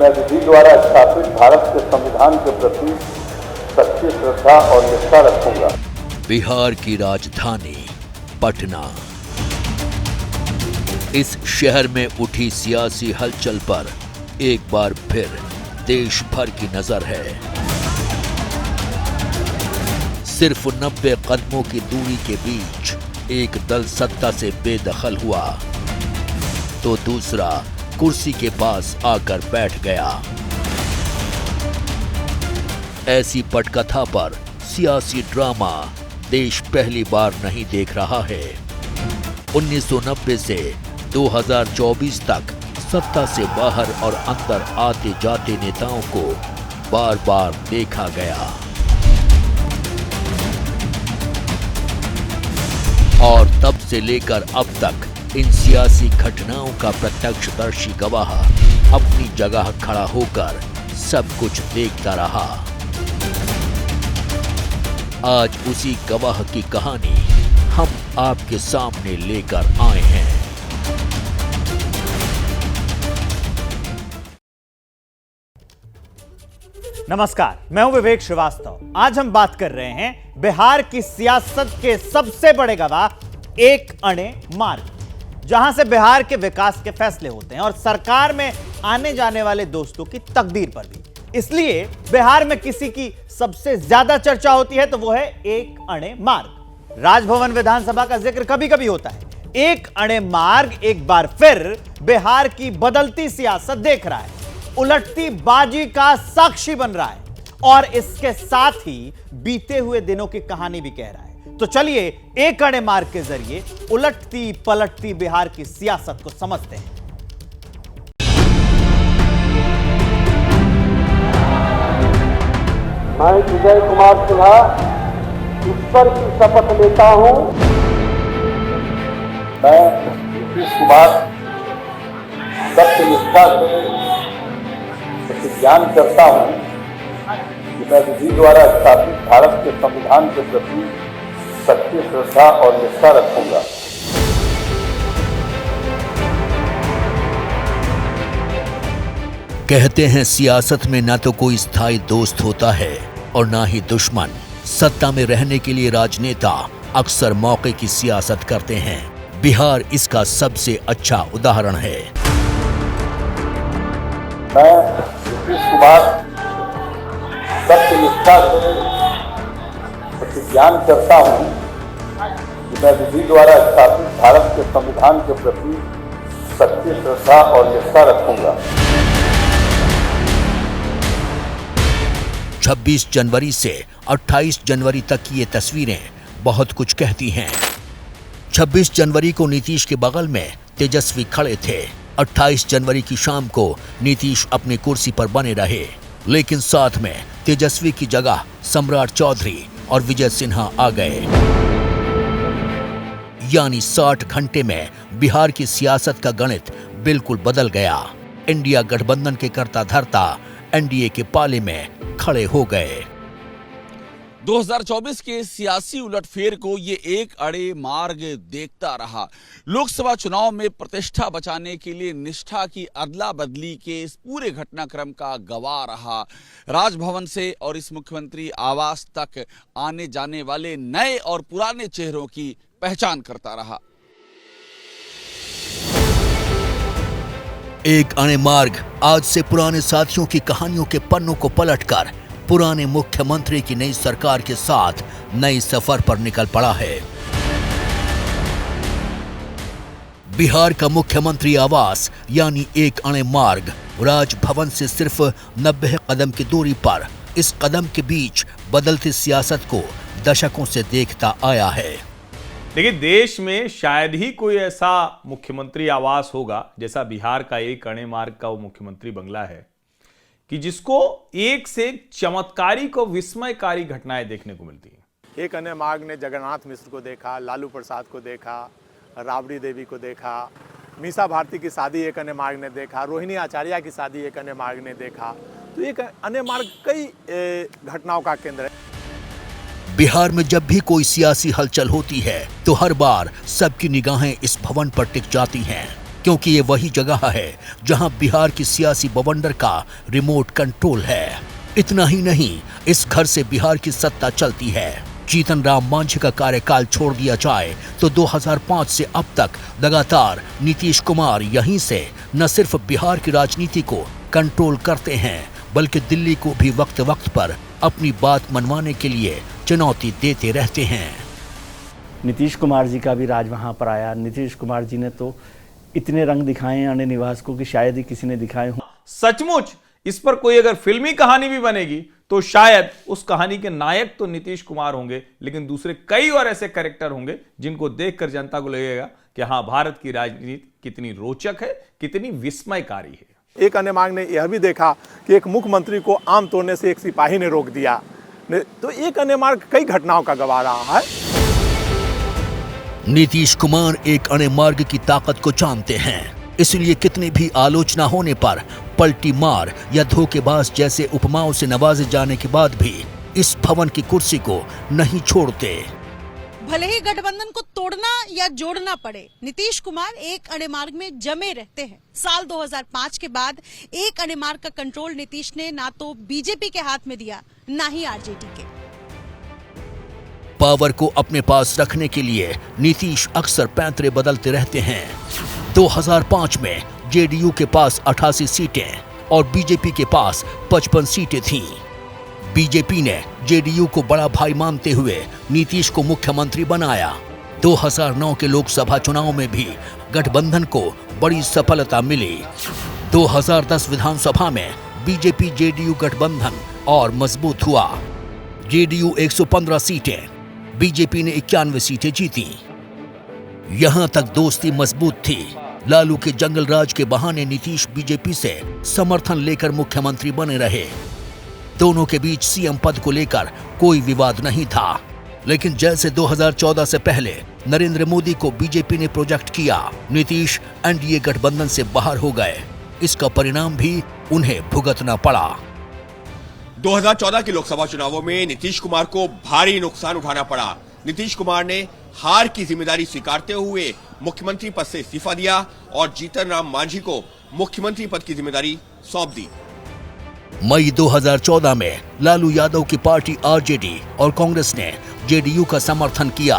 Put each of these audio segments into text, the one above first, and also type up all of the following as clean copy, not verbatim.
मैं विधि द्वारा स्थापित भारत के संविधान के प्रति सच्ची श्रद्धा और निष्ठा रखूंगा। बिहार की राजधानी पटना। इस शहर में उठी सियासी हलचल पर एक बार फिर देश भर की नजर है। सिर्फ 90 कदमों की दूरी के बीच एक दल सत्ता से बेदखल हुआ तो दूसरा कुर्सी के पास आकर बैठ गया। ऐसी पटकथा पर सियासी ड्रामा देश पहली बार नहीं देख रहा है। 1990 से 2024 तक सत्ता से बाहर और अंदर आते जाते नेताओं को बार बार देखा गया और तब से लेकर अब तक इन सियासी घटनाओं का प्रत्यक्षदर्शी गवाह अपनी जगह खड़ा होकर सब कुछ देखता रहा। आज उसी गवाह की कहानी हम आपके सामने लेकर आए हैं। नमस्कार, मैं हूं विवेक श्रीवास्तव। आज हम बात कर रहे हैं बिहार की सियासत के सबसे बड़े गवाह एक अणे मार्ग, जहां से बिहार के विकास के फैसले होते हैं और सरकार में आने जाने वाले दोस्तों की तकदीर पर भी। इसलिए बिहार में किसी की सबसे ज्यादा चर्चा होती है तो वो है एक अणे मार्ग। राजभवन विधानसभा का जिक्र कभी कभी होता है। एक अणे मार्ग एक बार फिर बिहार की बदलती सियासत देख रहा है, उलटती बाजी का साक्षी बन रहा है और इसके साथ ही बीते हुए दिनों की कहानी भी कह रहा है। तो चलिए एक अणे मार्ग के जरिए उलटती पलटती बिहार की सियासत को समझते हैं। मैं विजय कुमार सिन्हा ईश्वर की शपथ लेता हूं। मैं नीतीश कुमार सत्यनिष्ठा से प्रतिज्ञान करता हूं कि मैं विधि द्वारा स्थापित भारत के संविधान के प्रति सच्ची श्रद्धा और निष्ठा रखूंगा। कहते हैं सियासत में न तो कोई स्थायी दोस्त होता है और ना ही दुश्मन। सत्ता में रहने के लिए राजनेता अक्सर मौके की सियासत करते हैं। बिहार इसका सबसे अच्छा उदाहरण है। मैं नीतीश कुमार सत्यनिष्ठा से प्रतिज्ञान करता हूं कि मैं विधि द्वारा स्थापित भारत के संविधान के प्रति सच्ची श्रद्धा और निष्ठा रखूंगा। 26 जनवरी से 28 जनवरी तक की ये तस्वीरें बहुत कुछ कहती हैं। 26 जनवरी को नीतीश के बगल में तेजस्वी खड़े थे। 28 जनवरी की शाम को नीतीश अपनी कुर्सी पर बने रहे, लेकिन साथ में तेजस्वी की जगह सम्राट चौधरी और विजय सिन्हा आ गए। यानी 60 घंटे में बिहार की सियासत का गणित बिल्कुल बदल गया। इंडिया गठबंधन के कर्ता धर्ता एनडीए के पाले में खड़े हो गए। 2024 के सियासी उलटफेर को ये एक अड़े मार्ग देखता रहा। लोकसभा चुनाव में प्रतिष्ठा बचाने के लिए निष्ठा की अदला बदली के इस पूरे घटनाक्रम का गवाह रहा। राजभवन से और इस मुख्यमंत्री आवास तक आने जाने वाले नए और पुराने चेहरों की पहचान करता रहा। एक अणे मार्ग आज से पुराने साथियों की कहानियों के पन्नों को पलटकर पुराने मुख्यमंत्री की नई सरकार के साथ नई सफर पर निकल पड़ा है। बिहार का मुख्यमंत्री आवास यानी एक अणे मार्ग राजभवन से सिर्फ 90 कदम की दूरी पर। इस कदम के बीच बदलती सियासत को दशकों से देखता आया है। देखिए, देश में शायद ही कोई ऐसा मुख्यमंत्री आवास होगा जैसा बिहार का एक अणे मार्ग का वो मुख्यमंत्री बंगला है कि जिसको एक से एक चमत्कारी को विस्मयकारी घटनाएं देखने को मिलती हैं। एक अणे मार्ग ने जगन्नाथ मिश्र को देखा, लालू प्रसाद को देखा, राबड़ी देवी को देखा, मीसा भारती की शादी एक अणे मार्ग ने देखा, रोहिणी आचार्य की शादी एक अणे मार्ग ने देखा। तो एक अणे मार्ग कई घटनाओं का केंद्र है। बिहार में जब भी कोई सियासी हलचल होती है तो हर बार सबकी निगाहें इस भवन पर टिक जाती हैं। क्योंकि ये वही जगह है जहां बिहार की सियासी बवंडर का रिमोट कंट्रोल है। इतना ही नहीं, इस घर से बिहार की सत्ता चलती है। जीतन राम मांझी का कार्यकाल छोड़ दिया जाए तो 2005 से अब तक लगातार नीतीश कुमार यहीं से न सिर्फ बिहार की राजनीति को कंट्रोल करते हैं बल्कि दिल्ली को भी वक्त वक्त पर अपनी बात मनवाने के लिए चुनौती देते रहते हैं। नीतीश कुमार जी का भी राज वहाँ पर आया। नीतीश कुमार जी ने तो इतने रंग दिखाए अन्य निवास को कि शायद ही किसी ने दिखाए हों। सचमुच इस पर कोई अगर फिल्मी कहानी भी बनेगी तो शायद उस कहानी के नायक तो नीतीश कुमार होंगे, लेकिन दूसरे कई और ऐसे कैरेक्टर होंगे जिनको देखकर जनता को लगेगा कि हाँ, भारत की राजनीति कितनी रोचक है, कितनी विस्मयकारी है। एक अन्य मार्ग ने यह भी देखा कि एक मुख्यमंत्री को आम तोड़ने से एक सिपाही ने रोक दिया। तो एक अन्य मार्ग कई घटनाओं का गवाह रहा है। नीतीश कुमार एक अणे मार्ग की ताकत को जानते हैं, इसलिए कितनी भी आलोचना होने पर पलटी मार या धोखेबाज जैसे उपमाओं से नवाजे जाने के बाद भी इस भवन की कुर्सी को नहीं छोड़ते। भले ही गठबंधन को तोड़ना या जोड़ना पड़े, नीतीश कुमार एक अणे मार्ग में जमे रहते हैं। साल 2005 के बाद एक अणे मार्ग का कंट्रोल नीतीश ने ना तो बीजेपी के हाथ में दिया, ना ही आरजेडी के। पावर को अपने पास रखने के लिए नीतीश अक्सर पैंतरे बदलते रहते हैं। 2005 में जेडीयू के पास 88 सीटें और बीजेपी के पास 55 सीटें थीं। बीजेपी ने जेडीयू को बड़ा भाई मानते हुए नीतीश को मुख्यमंत्री बनाया। 2009 के लोकसभा चुनाव में भी गठबंधन को बड़ी सफलता मिली। 2010 विधानसभा में बीजेपी जेडीयू गठबंधन और मजबूत हुआ। जेडीयू 115 सीटें, बीजेपी ने 91 सीटें जीती। यहां तक दोस्ती मजबूत थी। लालू के जंगल राज के बहाने नीतीश बीजेपी से समर्थन लेकर मुख्यमंत्री बने रहे। दोनों के बीच सीएम पद को लेकर कोई विवाद नहीं था, लेकिन जैसे 2014 से पहले नरेंद्र मोदी को बीजेपी ने प्रोजेक्ट किया, नीतीश एनडीए गठबंधन से बाहर हो गए। इसका परिणाम भी उन्हें भुगतना पड़ा। 2014 के लोकसभा चुनावों में नीतीश कुमार को भारी नुकसान उठाना पड़ा। नीतीश कुमार ने हार की जिम्मेदारी स्वीकारते हुए मुख्यमंत्री पद से इस्तीफा दिया और जीतन राम मांझी को मुख्यमंत्री पद की जिम्मेदारी सौंप दी। मई 2014 में लालू यादव की पार्टी आरजेडी और कांग्रेस ने जेडीयू का समर्थन किया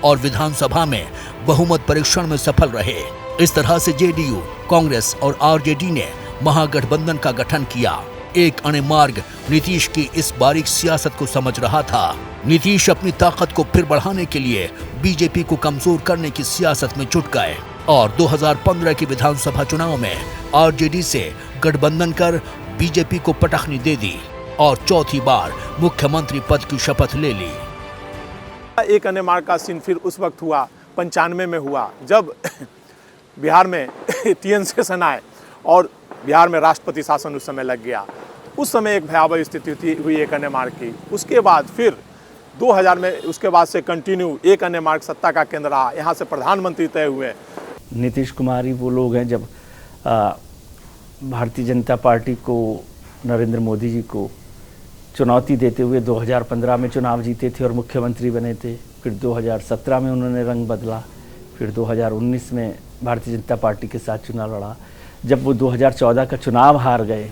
और विधानसभा में बहुमत परीक्षण में सफल रहे। इस तरह से जेडीयू, कांग्रेस और आरजेडी ने महागठबंधन का गठन किया। एक अणे मार्ग नीतीश की इस बारीक सियासत को समझ रहा था। नीतीश अपनी ताकत को फिर बढ़ाने के लिए बीजेपी को कमजोर करने की सियासत में जुट गए और 2015 के विधानसभा चुनाव में आरजेडी से गठबंधन कर बीजेपी को पटखनी दे दी और चौथी बार मुख्यमंत्री पद की शपथ ले ली। एक अन्य मार्ग का सीन फिर उस वक्त हुआ, 95 में हुआ, जब बिहार में टीएन सेशन आए और बिहार में राष्ट्रपति शासन उस समय लग गया। उस समय एक भयावह स्थिति हुई एक अन्य मार्ग की। उसके बाद फिर 2000 में उसके बाद से कंटिन्यू एक अन्य मार्ग सत्ता का केंद्र रहा। यहाँ से प्रधानमंत्री तय हुए। नीतीश कुमार ही वो लोग हैं जब भारतीय जनता पार्टी को, नरेंद्र मोदी जी को चुनौती देते हुए 2015 में चुनाव जीते थे और मुख्यमंत्री बने थे। फिर 2017 में उन्होंने रंग बदला। फिर 2019 में भारतीय जनता पार्टी के साथ चुनाव लड़ा। जब वो 2014 का चुनाव हार गए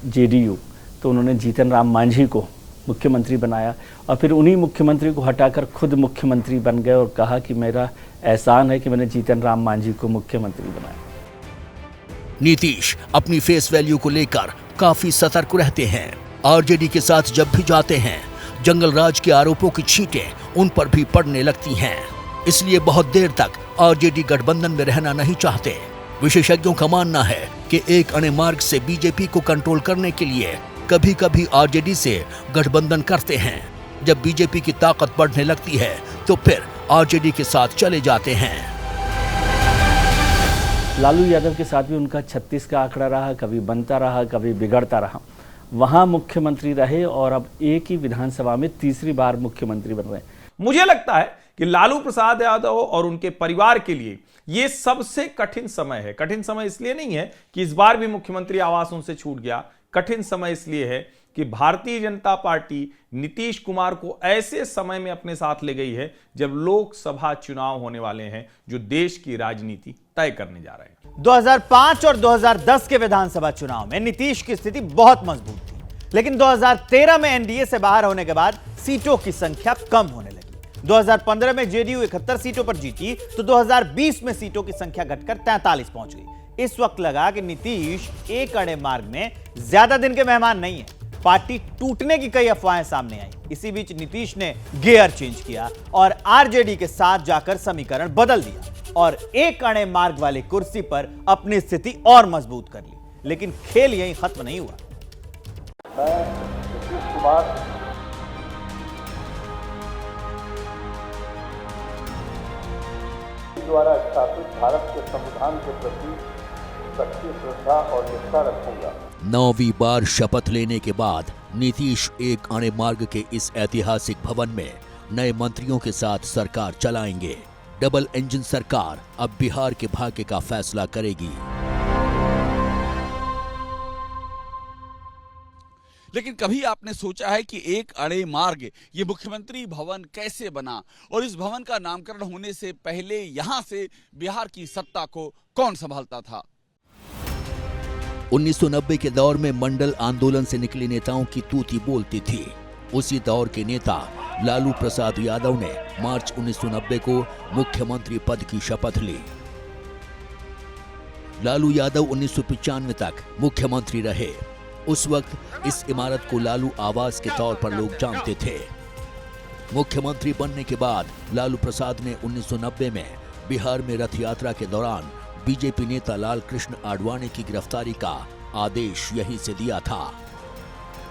जेडीयू, तो उन्होंने जीतन राम मांझी को मुख्यमंत्री बनाया और फिर उन्हीं मुख्यमंत्री को हटाकर खुद मुख्यमंत्री बन गए और कहा कि मेरा एहसान है कि मैंने जीतन राम मांझी को मुख्यमंत्री बनाया। नीतीश अपनी फेस वैल्यू को लेकर काफी सतर्क रहते हैं। आरजेडी के साथ जब भी जाते हैं, जंगल राज के आरोपों की छींटें उन पर भी पड़ने लगती हैं। इसलिए बहुत देर तक आरजेडी गठबंधन में रहना नहीं चाहते। विशेषज्ञों का मानना है कि एक अणे मार्ग से बीजेपी को कंट्रोल करने के लिए कभी कभी आरजेडी से गठबंधन करते हैं। जब बीजेपी की ताकत बढ़ने लगती है तो फिर आरजेडी के साथ चले जाते हैं। लालू यादव के साथ भी उनका 36 का आंकड़ा रहा, कभी बनता रहा, कभी बिगड़ता रहा। वहां मुख्यमंत्री रहे और अब एक ही विधानसभा में तीसरी बार मुख्यमंत्री बन रहे हैं। मुझे लगता है कि लालू प्रसाद यादव और उनके परिवार के लिए यह सबसे कठिन समय है। कठिन समय इसलिए नहीं है कि इस बार भी मुख्यमंत्री आवास उनसे छूट गया। कठिन समय इसलिए है कि भारतीय जनता पार्टी नीतीश कुमार को ऐसे समय में अपने साथ ले गई है जब लोकसभा चुनाव होने वाले हैं जो देश की राजनीति तय करने जा रहे हैं। 2005 और 2010 के विधानसभा चुनाव में नीतीश की स्थिति बहुत मजबूत थी, लेकिन 2013 में एनडीए से बाहर होने के बाद सीटों की संख्या कम होने लगी। 2015 में जेडीयू 71 सीटों पर जीती तो 2020 में सीटों की संख्या घटकर 43 पहुंच गई। इस वक्त लगा कि नीतीश एक अड़े मार्ग में ज्यादा दिन के मेहमान नहीं है। पार्टी टूटने की कई अफवाहें सामने आई। इसी बीच नीतीश ने गियर चेंज किया और आरजेडी के साथ जाकर समीकरण बदल दिया और एक अड़े मार्ग वाली कुर्सी पर अपनी स्थिति और मजबूत कर ली। लेकिन खेल यहीं खत्म नहीं हुआ। मैं नीतीश कुमार द्वारा स्थापित भारत के संविधान के प्रति सच्ची श्रद्धा और निष्ठा रखूंगा। 9वीं बार शपथ लेने के बाद नीतीश एक अणे मार्ग के इस ऐतिहासिक भवन में नए मंत्रियों के साथ सरकार चलाएंगे। डबल इंजन सरकार अब बिहार के भाग्य का फैसला करेगी। लेकिन कभी आपने सोचा है कि एक अड़े मार्ग ये मुख्यमंत्री भवन कैसे बना और इस भवन का नामकरण होने से पहले यहां से बिहार की सत्ता को कौन संभालता था? 1990 के दौर में मंडल आंदोलन से निकले नेताओं की तूती बोलती थी। उसी दौर के नेता लालू प्रसाद यादव ने मार्च 1990 को मुख्यमंत्री पद की शपथ ली। लालू यादव 1995 तक मुख्यमंत्री रहे। उस वक्त इस इमारत को लालू आवास के तौर पर लोग जानते थे। मुख्यमंत्री बनने के बाद लालू प्रसाद ने 1990 में बिहार में रथ यात्रा के दौरान बीजेपी नेता लाल कृष्ण आडवाणी की गिरफ्तारी का आदेश यहीं से दिया था,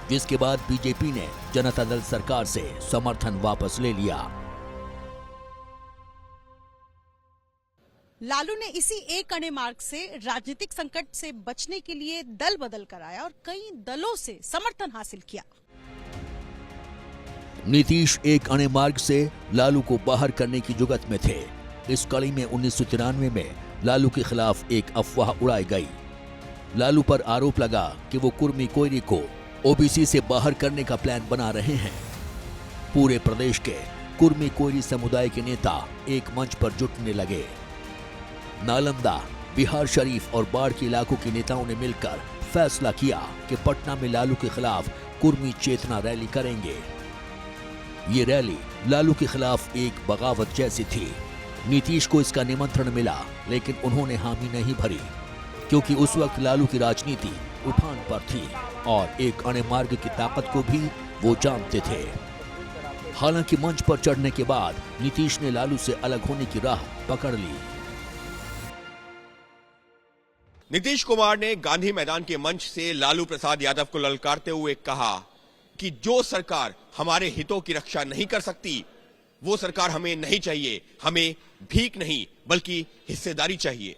जिसके बाद बीजेपी ने जनता दल सरकार से समर्थन वापस ले लिया। लालू ने इसी एक अणे मार्ग से राजनीतिक संकट से बचने के लिए दल बदल कर आया और कई दलों से समर्थन हासिल किया। नीतीश एक अणे मार्ग से लालू को बाहर करने की जुगत में थे। इस कड़ी में 1993 में लालू के खिलाफ एक अफवाह उड़ाई गई। लालू पर आरोप लगा कि वो कुर्मी कोयरी को ओबीसी से बाहर करने का प्लान बना रहे हैं। पूरे प्रदेश के कुर्मी कोयरी समुदाय के नेता एक मंच पर जुटने लगे। नालंदा, बिहार शरीफ और बाढ़ के इलाकों के नेताओं ने मिलकर फैसला किया कि पटना में लालू के खिलाफ कुर्मी चेतना रैली करेंगे। ये रैली लालू के खिलाफ एक बगावत जैसी थी। नीतीश को इसका निमंत्रण मिला, लेकिन उन्होंने हामी नहीं भरी, क्योंकि उस वक्त लालू की राजनीति उफान पर थी और एक अणे मार्ग की ताकत को भी वो जानते थे। हालांकि मंच पर चढ़ने के बाद नीतीश ने लालू से अलग होने की राह पकड़ ली। नीतीश कुमार ने गांधी मैदान के मंच से लालू प्रसाद यादव को ललकारते हुए कहा कि जो सरकार हमारे हितों की रक्षा नहीं कर सकती वो सरकार हमें नहीं चाहिए। हमें भीख नहीं बल्कि हिस्सेदारी चाहिए।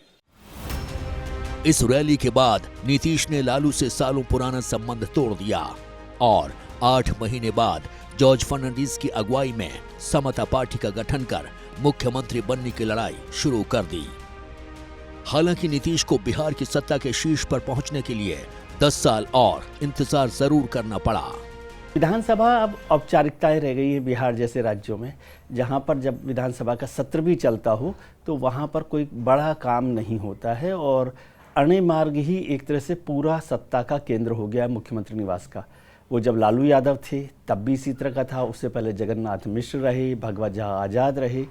इस रैली के बाद नीतीश ने लालू से सालों पुराना संबंध तोड़ दिया और 8 महीने बाद जॉर्ज फर्नांडिस की अगुवाई में समता पार्टी का गठन कर मुख्यमंत्री बनने की लड़ाई शुरू कर दी। हालांकि नीतीश को बिहार की सत्ता के शीर्ष पर पहुंचने के लिए 10 साल और इंतजार जरूर करना पड़ा। विधानसभा अब औपचारिकताएं रह गई है बिहार जैसे राज्यों में, जहां पर जब विधानसभा का सत्र भी चलता हो तो वहां पर कोई बड़ा काम नहीं होता है और अणे मार्ग ही एक तरह से पूरा सत्ता का केंद्र हो गया है मुख्यमंत्री निवास का। वो जब लालू यादव थे तब भी इसी तरह का था, उससे पहले जगन्नाथ मिश्र रहे, भगवत झा आज़ाद रहे,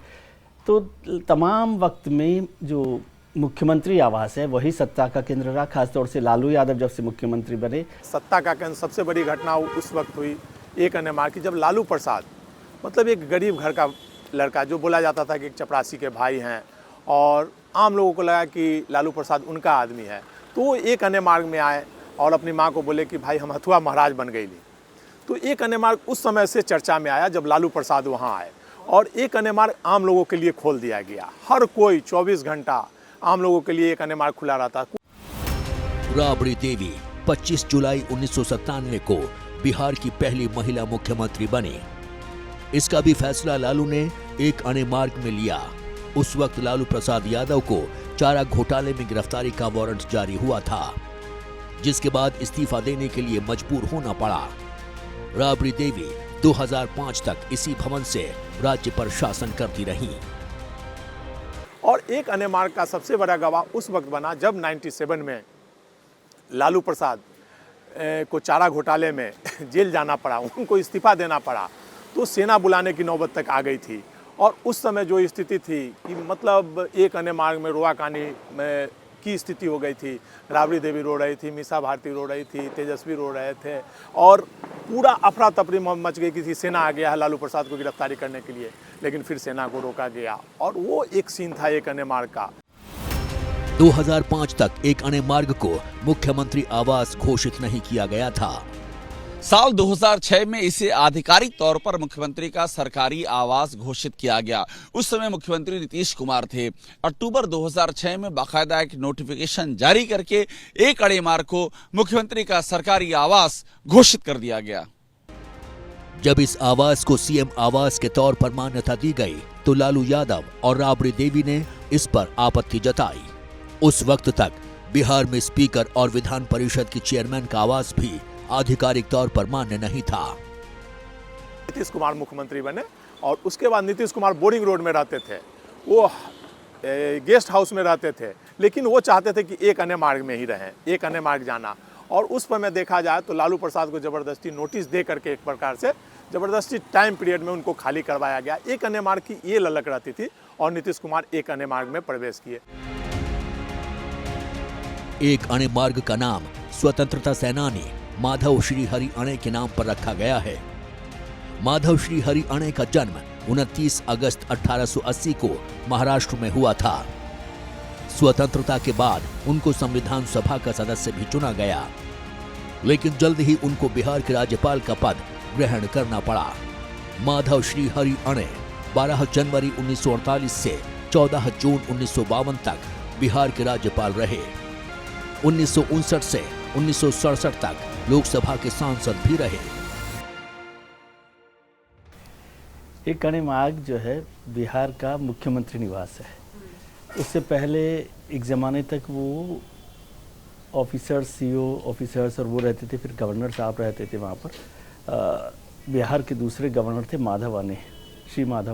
तो तमाम वक्त में जो मुख्यमंत्री आवास है वही सत्ता का केंद्र रहा। खासतौर से लालू यादव जब से मुख्यमंत्री बने, सत्ता का केंद्र सबसे बड़ी घटना उस वक्त हुई एक अणे मार्ग की, जब लालू प्रसाद मतलब एक गरीब घर का लड़का, जो बोला जाता था कि एक चपरासी के भाई हैं और आम लोगों को लगा कि लालू प्रसाद उनका आदमी है, तो वो एक अणे मार्ग में आए और अपनी माँ को बोले कि भाई हम हथुआ महाराज बन गई ली। तो एक अणे मार्ग उस समय से चर्चा में आया जब लालू प्रसाद वहाँ आए और एक अणे मार्ग आम लोगों के लिए खोल दिया गया। हर कोई 24 घंटा आम लोगों के लिए एक अणे मार्ग खुला रहता। राबड़ी देवी 25 जुलाई 1997 को बिहार की पहली महिला मुख्यमंत्री बनी। इसका भी फैसला लालू ने एक अणे मार्ग में लिया। उस वक्त लालू प्रसाद यादव को चारा घोटाले में गिरफ्तारी का वारंट जारी हुआ था, जिसके बाद इस्तीफा देने के लिए मजबूर होना पड़ा। राबड़ी देवी 2005 तक इसी भवन से राज्य पर शासन करती रहीं। और एक अने मार्ग का सबसे बड़ा गवाह उस वक्त बना जब 97 में लालू प्रसाद को चारा घोटाले में जेल जाना पड़ा, उनको इस्तीफा देना पड़ा, तो सेना बुलाने की नौबत तक आ गई थी। और उस समय जो स्थिति थी कि मतलब एक अने मार्ग में रोआकानी की स्थिति हो गई थी। राबड़ी देवी रो रही थी, मीसा भारती रो रही थी, तेजस्वी रो रहे थे और पूरा अफरा तफरी मच गई कि सेना आ गया है लालू प्रसाद को गिरफ्तारी करने के लिए, लेकिन फिर सेना को रोका गया। और वो एक सीन था एक अने मार्ग का। 2005 तक एक अने मार्ग को मुख्यमंत्री आवास घोषित नहीं किया गया था। साल 2006 में इसे आधिकारिक तौर पर मुख्यमंत्री का सरकारी आवास घोषित किया गया। उस समय मुख्यमंत्री नीतीश कुमार थे। अक्टूबर 2006 में बाकायदा एक नोटिफिकेशन जारी करके एक अड़े मार्ग को मुख्यमंत्री का सरकारी आवास घोषित कर दिया गया। जब इस आवास को सीएम आवास के तौर पर मान्यता दी गई तो लालू यादव और राबड़ी देवी ने इस पर आपत्ति जताई। उस वक्त तक बिहार में स्पीकर और विधान परिषद की चेयरमैन का आवास भी आधिकारिक तौर पर मान्य नहीं था। नीतीश कुमार मुख्यमंत्री बने और उसके बाद नीतीश कुमार बोरिंग रोड में रहते थे, वो गेस्ट हाउस में रहते थे, लेकिन वो चाहते थे कि एक अने मार्ग में ही रहें, एक अने मार्ग जाना। और उस पर में देखा जाए तो लालू प्रसाद को जबरदस्ती नोटिस दे करके एक प्रकार से जबरदस्ती टाइम पीरियड में उनको खाली करवाया गया। एक अने मार्ग की ये ललक रहती थी और नीतीश कुमार एक अने मार्ग में प्रवेश किए। एक अणे मार्ग का नाम स्वतंत्रता सेनानी माधव श्री हरि अणे के नाम पर रखा गया है। माधव श्री हरि अणे का जन्म 29 अगस्त 1880 को महाराष्ट्र में हुआ था। स्वतंत्रता के बाद उनको संविधान सभा का सदस्य भी चुना गया, लेकिन जल्द ही उनको बिहार के राज्यपाल का पद ग्रहण करना पड़ा। माधव श्री हरि अणे 12 जनवरी 1948 से 14 जून 1952 तक बिहार के राज्यपाल रहे। 1959 से 1967 तक लोकसभा के सांसद भी रहे। एक अणे मार्ग जो है बिहार का मुख्यमंत्री निवास है। उससे पहले एक ज़माने तक वो ऑफिसर्स, सीओ ऑफिसर्स और वो रहते थे, फिर गवर्नर साहब रहते थे वहाँ पर। बिहार के दूसरे गवर्नर थे माधव अणे, श्री माधव